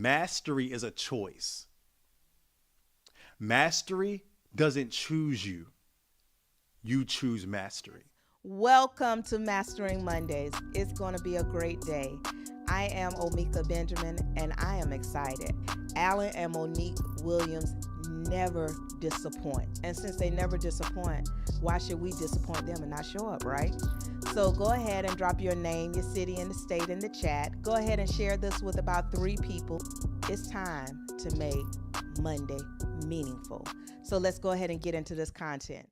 Mastery is a choice. Mastery doesn't choose you. You choose mastery. Welcome to Mastering Mondays. It's going to be a great day. I am Omika Benjamin and I am excited. Alan and Monique Williams never disappoint. And since they never disappoint, why should we disappoint them and not show up, right? So go ahead and drop your name, your city, and the state in the chat. Go ahead and share this with about 3 people. It's time to make Monday meaningful. So let's go ahead and get into this content.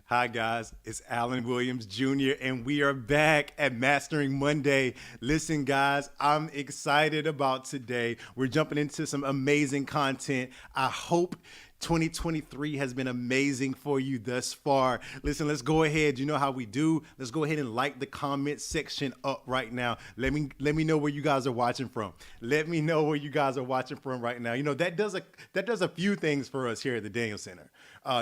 Hi guys, it's Alan Williams Jr. and we are back at Mastering Monday. Listen guys, I'm excited about today. We're jumping into some amazing content. I hope 2023 has been amazing for you thus far. Listen, let's go ahead. You know how we do. Let's go ahead and light the comment section up right now. Let me know where you guys are watching from. Let me know where you guys are watching from right now. You know, that does a few things for us here at the Daniel Center.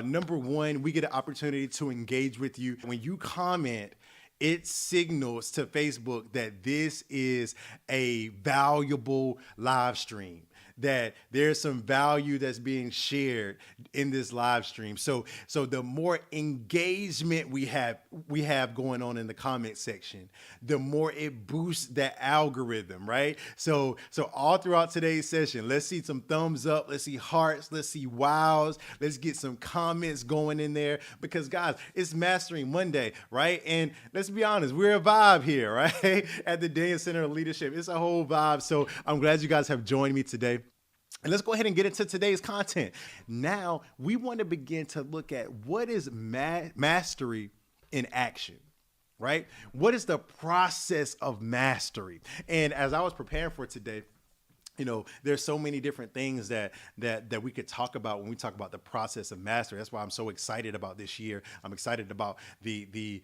Number one, we get an opportunity to engage with you. When you comment, it signals to Facebook that this is a valuable live stream, that there's some value that's being shared in this live stream. So the more engagement we have going on in the comment section, the more it boosts that algorithm, right? So all throughout today's session, let's see some thumbs up, let's see hearts, let's see wows, let's get some comments going in there, because guys, it's Mastering Monday, right? And let's be honest, we're a vibe here, right? At the Daniel Center of Leadership. It's a whole vibe. So I'm glad you guys have joined me today. And let's go ahead and get into today's content. Now, we want to begin to look at what is mastery in action, right? What is the process of mastery? And as I was preparing for today, you know, there's so many different things that we could talk about when we talk about the process of mastery. That's why I'm so excited about this year. I'm excited about the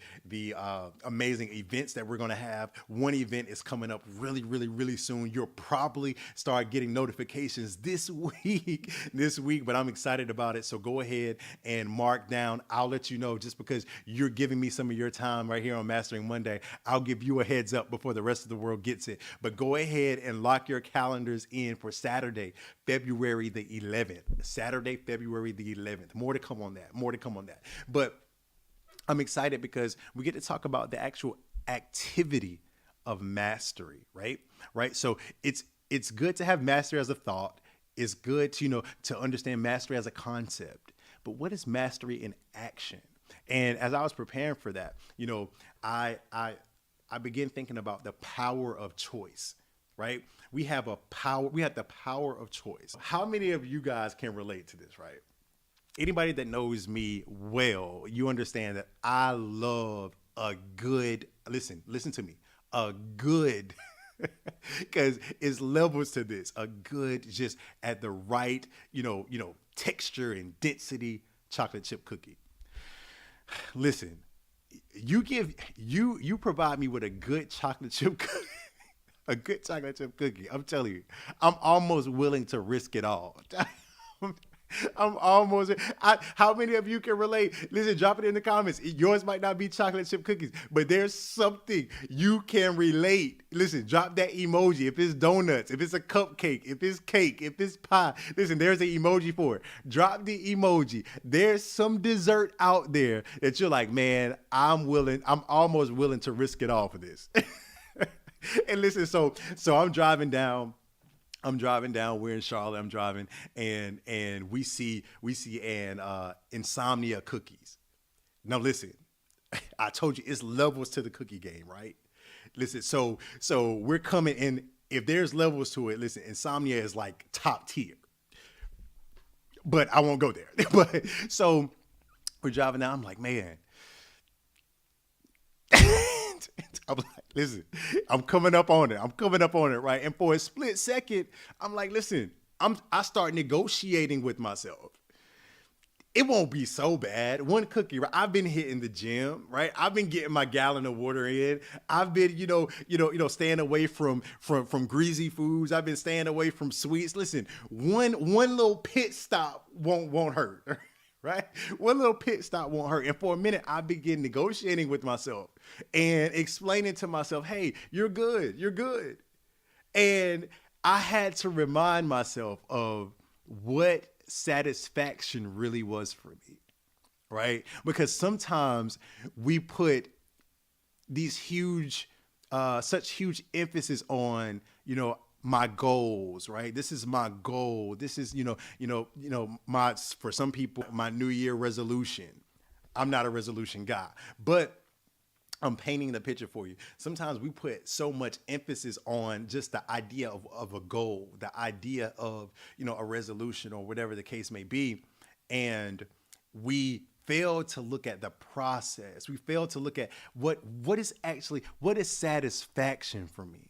amazing events that we're going to have. One event is coming up really soon. You'll probably start getting notifications this week, but I'm excited about it. So go ahead and mark down. I'll let you know, just because you're giving me some of your time right here on Mastering Monday. I'll give you a heads up before the rest of the world gets it. But go ahead and lock your calendars in for Saturday, February the 11th. Saturday, February the 11th. More to come on that. But I'm excited because we get to talk about the actual activity of mastery, right? So it's good to have mastery as a thought. It's good to, to understand mastery as a concept. But what is mastery in action? And as I was preparing for that, I began thinking about the power of choice. Right? We have the power of choice. How many of you guys can relate to this, right? Anybody that knows me well, you understand that I love a good, listen to me, a good, because it's levels to this, a good, just at the right, texture and density chocolate chip cookie. Listen, you provide me with a good chocolate chip cookie. A good chocolate chip cookie. I'm telling you, I'm almost willing to risk it all. How many of you can relate? Listen, drop it in the comments. Yours might not be chocolate chip cookies, but there's something you can relate. Listen, drop that emoji. If it's donuts, if it's a cupcake, if it's cake, if it's pie. Listen, there's an emoji for it. Drop the emoji. There's some dessert out there that you're like, man, I'm almost willing to risk it all for this. And listen, so I'm driving down. We're in Charlotte. I'm driving, and we see an insomnia cookies. Now listen, I told you it's levels to the cookie game, right? Listen, so we're coming in. If there's levels to it, listen, insomnia is like top tier. But I won't go there. But so we're driving down. I'm like, man. I'm like, listen, I'm coming up on it, right? And for a split second, I'm like, listen, I start negotiating with myself. It won't be so bad. One cookie, right? I've been hitting the gym, right? I've been getting my gallon of water in. I've been, staying away from greasy foods. I've been staying away from sweets. Listen, one little pit stop won't hurt. right? One little pit stop won't hurt. And for a minute, I begin negotiating with myself and explaining to myself, hey, you're good. You're good. And I had to remind myself of what satisfaction really was for me, right? Because sometimes we put these such huge emphasis on, my goals, right? This is my goal. This is, my, for some people, my New Year resolution. I'm not a resolution guy, but I'm painting the picture for you. Sometimes we put so much emphasis on just the idea of a goal, the idea of, a resolution or whatever the case may be. And we fail to look at the process. We fail to look at what is satisfaction for me.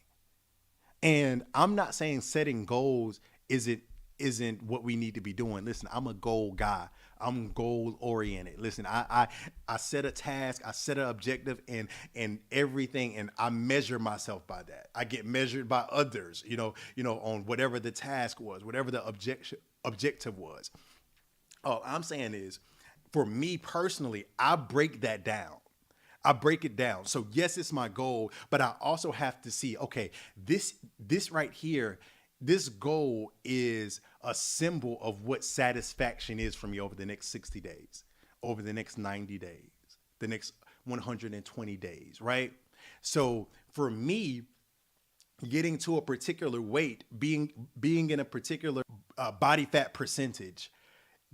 And I'm not saying setting goals isn't what we need to be doing. Listen, I'm a goal guy. I'm goal oriented. Listen, I set a task, I set an objective and everything, and I measure myself by that. I get measured by others, on whatever the task was, whatever the objective was. All I'm saying is, for me personally, I break that down. I break it down. So yes, it's my goal, but I also have to see, okay, this right here, this goal is a symbol of what satisfaction is for me over the next 60 days, over the next 90 days, the next 120 days, right? So for me, getting to a particular weight, being in a particular body fat percentage,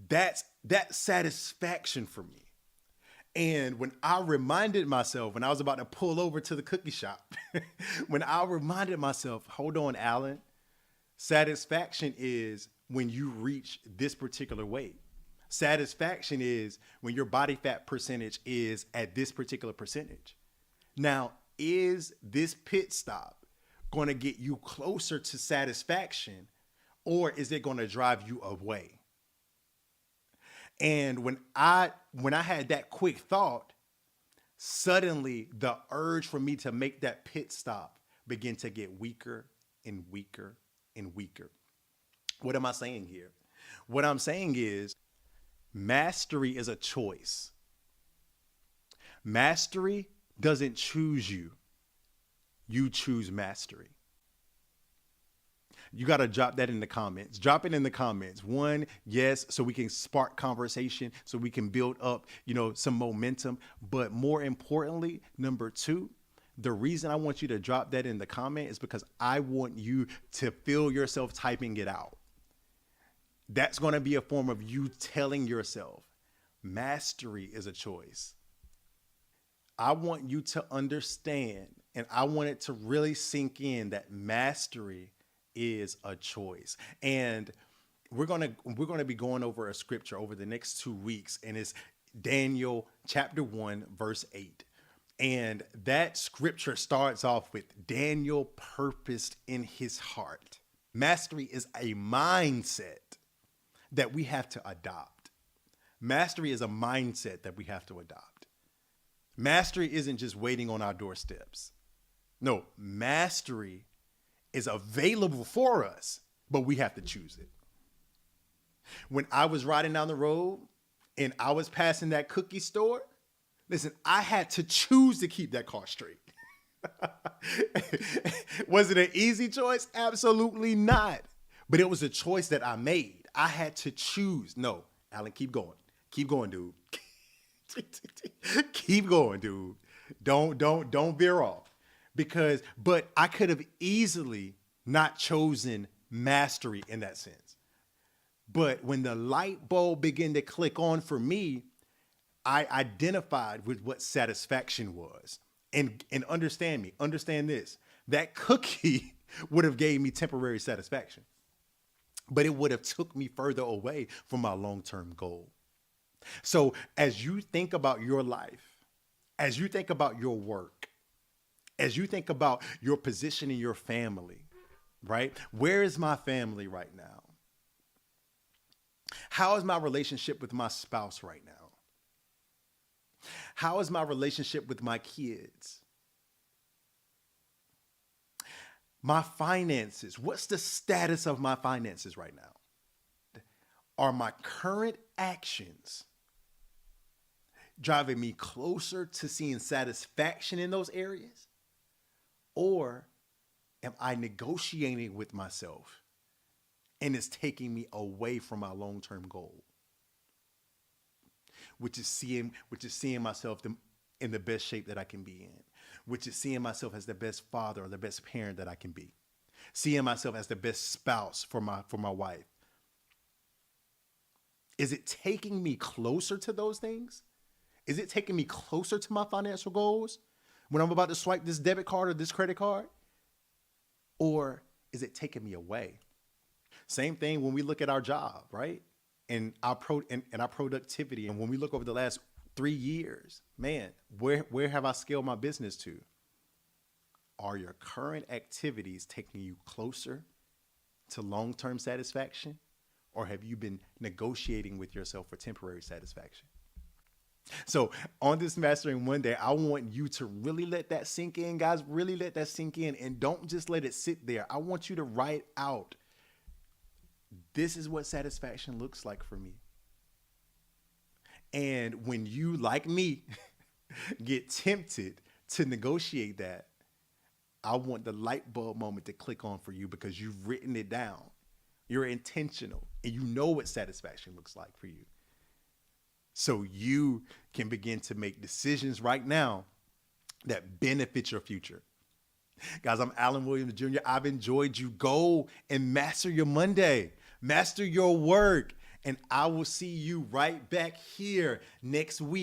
that's satisfaction for me. And when I reminded myself, when I was about to pull over to the cookie shop, when I reminded myself, hold on, Alan, satisfaction is when you reach this particular weight. Satisfaction is when your body fat percentage is at this particular percentage. Now, is this pit stop going to get you closer to satisfaction, or is it going to drive you away? And when I had that quick thought, suddenly the urge for me to make that pit stop began to get weaker and weaker and weaker. What am I saying here? What I'm saying is mastery is a choice. Mastery doesn't choose you. You choose mastery. You got to drop that in the comments. Drop it in the comments. One, yes, so we can spark conversation, so we can build up, some momentum. But more importantly, number two, the reason I want you to drop that in the comment is because I want you to feel yourself typing it out. That's going to be a form of you telling yourself, mastery is a choice. I want you to understand, and I want it to really sink in that mastery is a choice. And we're going to be going over a scripture over the next 2 weeks, and it's Daniel chapter 1 verse 8. And that scripture starts off with Daniel purposed in his heart. Mastery is a mindset that we have to adopt. Mastery is a mindset that we have to adopt. Mastery isn't just waiting on our doorsteps. No, mastery is available for us, but we have to choose it. When I was riding down the road and I was passing that cookie store, listen, I had to choose to keep that car straight. Was it an easy choice? Absolutely not. But it was a choice that I made. I had to choose. No, Alan, keep going. Keep going, dude. Keep going, dude. Don't veer off. But I could have easily not chosen mastery in that sense. But when the light bulb began to click on for me, I identified with what satisfaction was. And understand this, that cookie would have gave me temporary satisfaction, but it would have took me further away from my long-term goal. So as you think about your life, as you think about your work, as you think about your position in your family, right? Where is my family right now? How is my relationship with my spouse right now? How is my relationship with my kids? My finances. What's the status of my finances right now? Are my current actions driving me closer to seeing satisfaction in those areas? Or am I negotiating with myself and it's taking me away from my long-term goal? Which is seeing myself in the best shape that I can be in, which is seeing myself as the best father or the best parent that I can be, seeing myself as the best spouse for my wife. Is it taking me closer to those things? Is it taking me closer to my financial goals when I'm about to swipe this debit card or this credit card? Or is it taking me away? Same thing when we look at our job, right? And our productivity. And when we look over the last 3 years, man, where have I scaled my business to? Are your current activities taking you closer to long-term satisfaction? Or have you been negotiating with yourself for temporary satisfaction? So on this Mastering Monday, I want you to really let that sink in, guys. Really let that sink in, and don't just let it sit there. I want you to write out, this is what satisfaction looks like for me. And when you, like me, get tempted to negotiate that, I want the light bulb moment to click on for you because you've written it down. You're intentional and you know what satisfaction looks like for you. So you can begin to make decisions right now that benefit your future. Guys, I'm Alan Williams Jr. I've enjoyed you. Go and master your Monday. Master your work. And I will see you right back here next week.